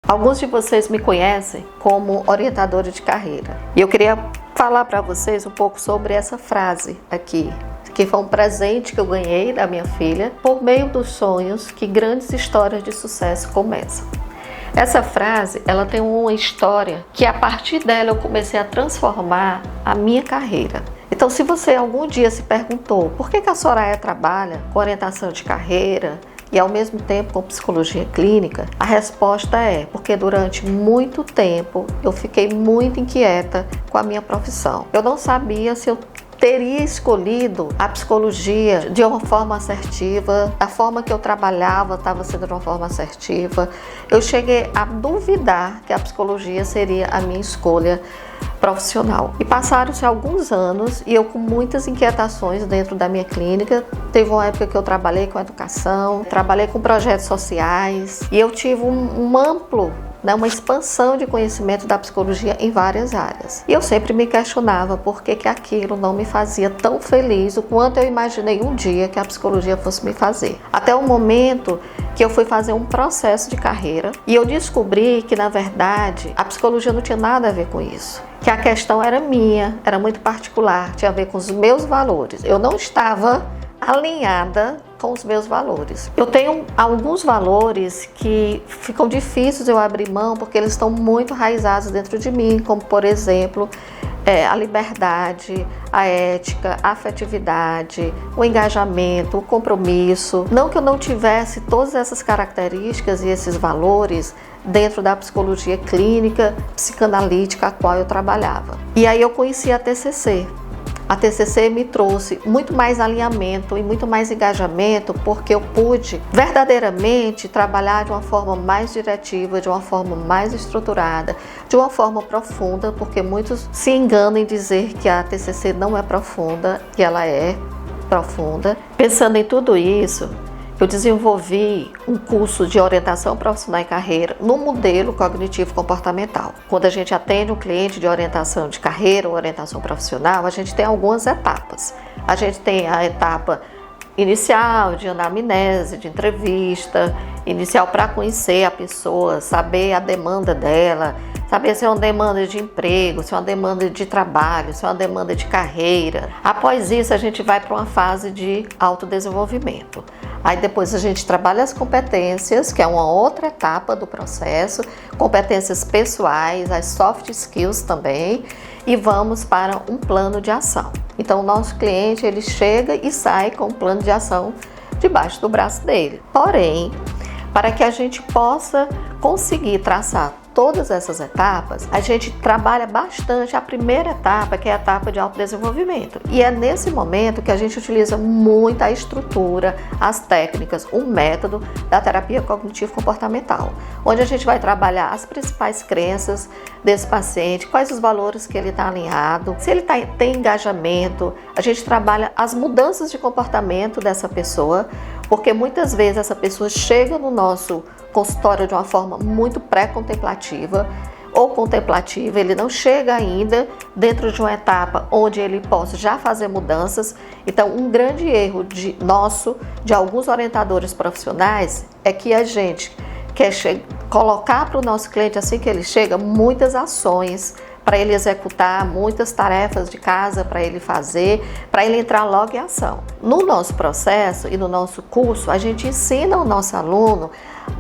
Alguns de vocês me conhecem como orientadora de carreira. E eu queria falar para vocês um pouco sobre essa frase aqui, que foi um presente que eu ganhei da minha filha por meio dos sonhos que grandes histórias de sucesso começam. Essa frase, ela tem uma história que a partir dela eu comecei a transformar a minha carreira. Então, se você algum dia se perguntou por que a Soraya trabalha com orientação de carreira e ao mesmo tempo com psicologia clínica, a resposta é porque durante muito tempo eu fiquei muito inquieta com a minha profissão. Eu não sabia se eu teria escolhido a psicologia de uma forma assertiva, a forma que eu trabalhava estava sendo de uma forma assertiva. Eu cheguei a duvidar que a psicologia seria a minha escolha profissional. E passaram-se alguns anos e eu com muitas inquietações dentro da minha clínica. Teve uma época que eu trabalhei com educação, trabalhei com projetos sociais e eu tive uma expansão de conhecimento da psicologia em várias áreas. E eu sempre me questionava por que aquilo não me fazia tão feliz o quanto eu imaginei um dia que a psicologia fosse me fazer. Até o momento que eu fui fazer um processo de carreira e eu descobri que, na verdade, a psicologia não tinha nada a ver com isso. Que a questão era minha, era muito particular, tinha a ver com os meus valores. Eu não estava alinhada com os meus valores. Eu tenho alguns valores que ficam difíceis eu abrir mão porque eles estão muito enraizados dentro de mim, como por exemplo, a liberdade, a ética, a afetividade, o engajamento, o compromisso. Não que eu não tivesse todas essas características e esses valores dentro da psicologia clínica, psicanalítica a qual eu trabalhava. E aí eu conheci a TCC. A TCC me trouxe muito mais alinhamento e muito mais engajamento porque eu pude verdadeiramente trabalhar de uma forma mais diretiva, de uma forma mais estruturada, de uma forma profunda, porque muitos se enganam em dizer que a TCC não é profunda, e ela é profunda. Pensando em tudo isso, eu desenvolvi um curso de orientação profissional e carreira no modelo cognitivo comportamental. Quando a gente atende um cliente de orientação de carreira ou orientação profissional, a gente tem algumas etapas. A gente tem a etapa inicial de anamnese, de entrevista, inicial para conhecer a pessoa, saber a demanda dela, saber se é uma demanda de emprego, se é uma demanda de trabalho, se é uma demanda de carreira. Após isso, a gente vai para uma fase de autodesenvolvimento. Aí depois a gente trabalha as competências, que é uma outra etapa do processo, competências pessoais, as soft skills também, e vamos para um plano de ação. Então o nosso cliente, ele chega e sai com um plano de ação debaixo do braço dele. Porém, para que a gente possa conseguir traçar todas essas etapas, a gente trabalha bastante a primeira etapa, que é a etapa de autodesenvolvimento. E é nesse momento que a gente utiliza muito a estrutura, as técnicas, o método da terapia cognitivo-comportamental, onde a gente vai trabalhar as principais crenças desse paciente, quais os valores que ele está alinhado, se ele tem engajamento, a gente trabalha as mudanças de comportamento dessa pessoa, porque muitas vezes essa pessoa chega no nosso consultório de uma forma muito pré-contemplativa ou contemplativa, ele não chega ainda dentro de uma etapa onde ele possa já fazer mudanças. Então, um grande erro de alguns orientadores profissionais é que a gente quer colocar para o nosso cliente, assim que ele chega, muitas ações para ele executar, muitas tarefas de casa para ele fazer, para ele entrar logo em ação. No nosso processo e no nosso curso, a gente ensina o nosso aluno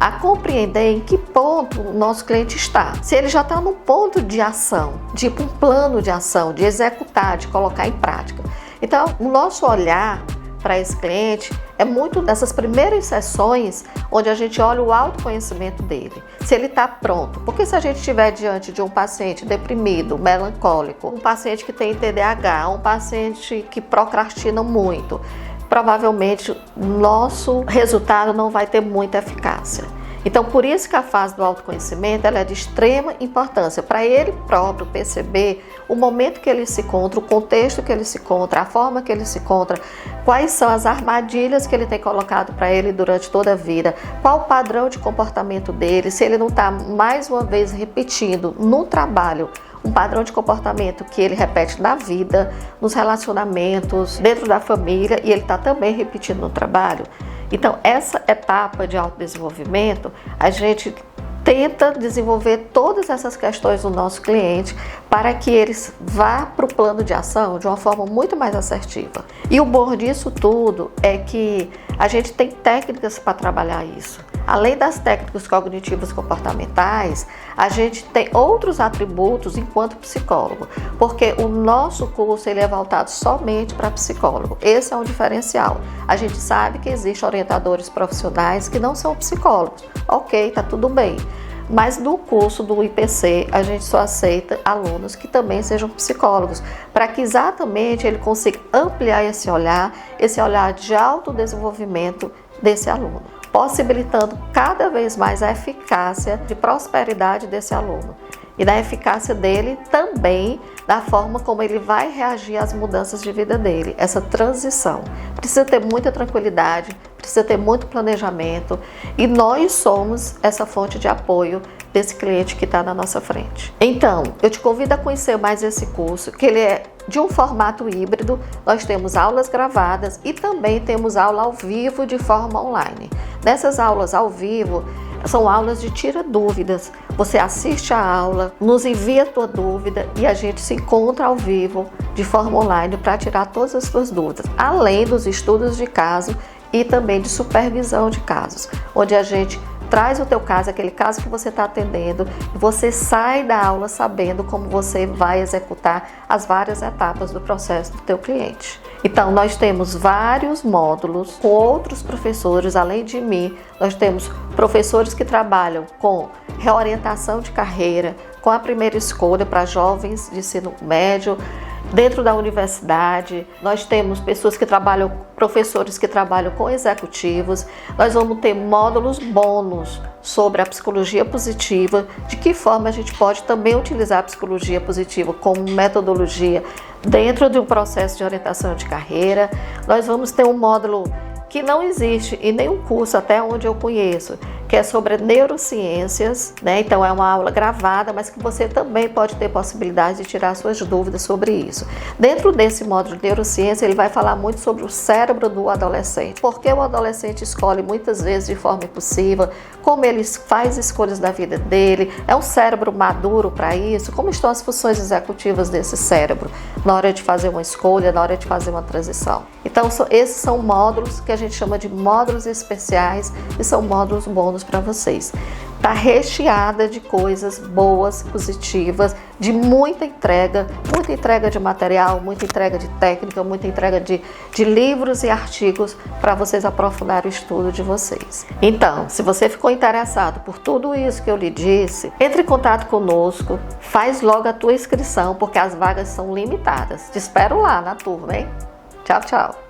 a compreender em que ponto o nosso cliente está. Se ele já está num ponto de ação, tipo um plano de ação, de executar, de colocar em prática. Então, o nosso olhar para esse cliente é muito dessas primeiras sessões onde a gente olha o autoconhecimento dele, se ele está pronto. Porque se a gente estiver diante de um paciente deprimido, melancólico, um paciente que tem TDAH, um paciente que procrastina muito, provavelmente nosso resultado não vai ter muita eficácia. Então, por isso que a fase do autoconhecimento ela é de extrema importância para ele próprio perceber o momento que ele se encontra, o contexto que ele se encontra, a forma que ele se encontra, quais são as armadilhas que ele tem colocado para ele durante toda a vida, qual o padrão de comportamento dele, se ele não está mais uma vez repetindo no trabalho um padrão de comportamento que ele repete na vida, nos relacionamentos, dentro da família, e ele está também repetindo no trabalho. Então, essa etapa de autodesenvolvimento, a gente tenta desenvolver todas essas questões do nosso cliente para que eles vá para o plano de ação de uma forma muito mais assertiva. E o bom disso tudo é que a gente tem técnicas para trabalhar isso. Além das técnicas cognitivas comportamentais, a gente tem outros atributos enquanto psicólogo, porque o nosso curso ele é voltado somente para psicólogo. Esse é um diferencial. A gente sabe que existem orientadores profissionais que não são psicólogos. Ok, tá tudo bem. Mas no curso do IPC, a gente só aceita alunos que também sejam psicólogos, para que exatamente ele consiga ampliar esse olhar de autodesenvolvimento desse aluno, possibilitando cada vez mais a eficácia de prosperidade desse aluno e da eficácia dele também da forma como ele vai reagir às mudanças de vida dele, essa transição. Precisa ter muita tranquilidade, precisa ter muito planejamento e nós somos essa fonte de apoio desse cliente que está na nossa frente. Então, eu te convido a conhecer mais esse curso, que ele é de um formato híbrido. Nós temos aulas gravadas e também temos aula ao vivo de forma online. Nessas aulas ao vivo, são aulas de tira dúvidas. Você assiste a aula, nos envia a tua dúvida e a gente se encontra ao vivo de forma online para tirar todas as suas dúvidas, além dos estudos de caso e também de supervisão de casos, onde a gente traz o teu caso, aquele caso que você está atendendo, e você sai da aula sabendo como você vai executar as várias etapas do processo do teu cliente. Então, nós temos vários módulos com outros professores, além de mim, nós temos professores que trabalham com reorientação de carreira, com a primeira escolha para jovens de ensino médio, dentro da universidade. Nós temos professores que trabalham com executivos. Nós vamos ter módulos bônus sobre a psicologia positiva, de que forma a gente pode também utilizar a psicologia positiva como metodologia dentro de um processo de orientação de carreira. Nós vamos ter um módulo que não existe em nenhum curso até onde eu conheço, que é sobre neurociências, né? Então é uma aula gravada, mas que você também pode ter possibilidade de tirar suas dúvidas sobre isso. Dentro desse módulo de neurociência, ele vai falar muito sobre o cérebro do adolescente, porque o adolescente escolhe muitas vezes de forma impulsiva, como ele faz escolhas da vida dele, é um cérebro maduro para isso, como estão as funções executivas desse cérebro na hora de fazer uma escolha, na hora de fazer uma transição. Então esses são módulos que a gente chama de módulos especiais e são módulos bônus para vocês. Está recheada de coisas boas, positivas, de muita entrega de material, muita entrega de técnica, muita entrega de livros e artigos para vocês aprofundarem o estudo de vocês. Então, se você ficou interessado por tudo isso que eu lhe disse, entre em contato conosco, faz logo a tua inscrição, porque as vagas são limitadas. Te espero lá na turma, hein? Tchau, tchau!